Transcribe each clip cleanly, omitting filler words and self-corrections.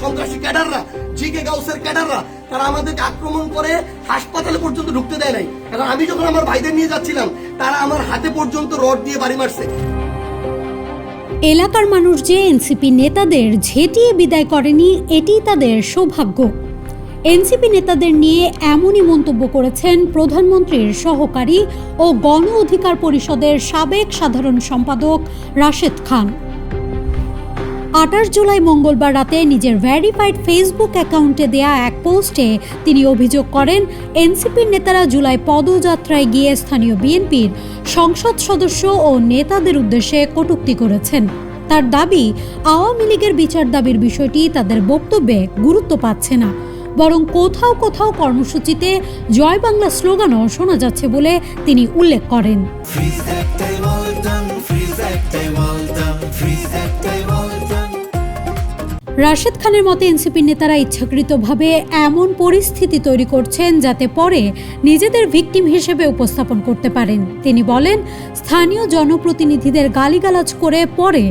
সন্ত্রাসী ক্যাডাররা, জিকে গাউসের ক্যাডাররা, তারা আমাদেরকে আক্রমণ করে হাসপাতালে পর্যন্ত ঢুকতে দেয় নাই। কারণ আমি যখন আমার ভাইদের নিয়ে যাচ্ছিলাম, তারা আমার হাতে পর্যন্ত রড দিয়ে বাড়ি মারছে। এলাকার মানুষ যে এনসিপি নেতাদের ঝেঁটিয়ে বিদায় করেনি, এটি তাদের সৌভাগ্য। এনসিপি নেতাদের নিয়ে এমনই মন্তব্য করেছেন প্রধানমন্ত্রীর সহকারী ও গণ অধিকার পরিষদের সাবেক সাধারণ সম্পাদক রাশেদ খান। 28 জুলাই মঙ্গলবার রাতে নিজের ভেরিফাইড ফেসবুক অ্যাকাউন্টে দেয়া এক পোস্টে তিনি অভিযোগ করেন, এনসিপির নেতারা জুলাই পদযাত্রায় গিয়ে স্থানীয় বিএনপির সংসদ সদস্য ও নেতাদের উদ্দেশ্যে কটূক্তি করেছেন। তার দাবি, আওয়ামী লীগের বিচার দাবির বিষয়টি তাদের বক্তব্যে গুরুত্ব পাচ্ছে না, বরং কোথাও কোথাও কর্মসূচিতে জয় বাংলা স্লোগানও শোনা যাচ্ছে বলে তিনি উল্লেখ করেন। রাশেদ খানের মতে এনসিপির নেতারা ইচ্ছাকৃতভাবে এমন পরিস্থিতি তৈরি করছেন যাতে পরে নিজেদের ভিকটিম হিসেবে উপস্থাপন করতে পারেন। তিনি বলেন, স্থানীয় জনপ্রতিনিধিদের গালিগালাজ করে পরে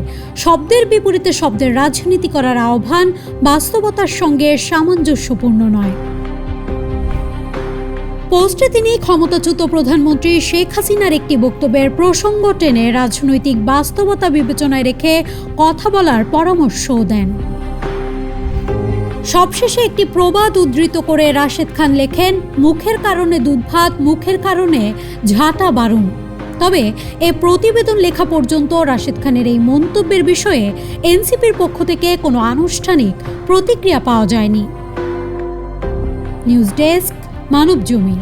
শব্দের বিপরীতে শব্দের রাজনীতি করার আহ্বান বাস্তবতার সঙ্গে সামঞ্জস্যপূর্ণ নয়। পোস্টে তিনি ক্ষমতাচ্যুত প্রধানমন্ত্রী শেখ হাসিনার একটি বক্তব্যের প্রসঙ্গ টেনে রাজনৈতিক বাস্তবতা বিবেচনায় রেখে কথা বলার পরামর্শও দেন। সবশেষে একটি প্রবাদ উদ্ধৃত করে রাশেদ খান লেখেন, মুখের কারণে দুধ ভাত, মুখের কারণে ঝাঁটা বারুন। তবে এ প্রতিবেদন লেখা পর্যন্ত রাশেদ খানের এই মন্তব্যের বিষয়ে এনসিপির পক্ষ থেকে কোনো আনুষ্ঠানিক প্রতিক্রিয়া পাওয়া যায়নি। News desk, Manabzamin.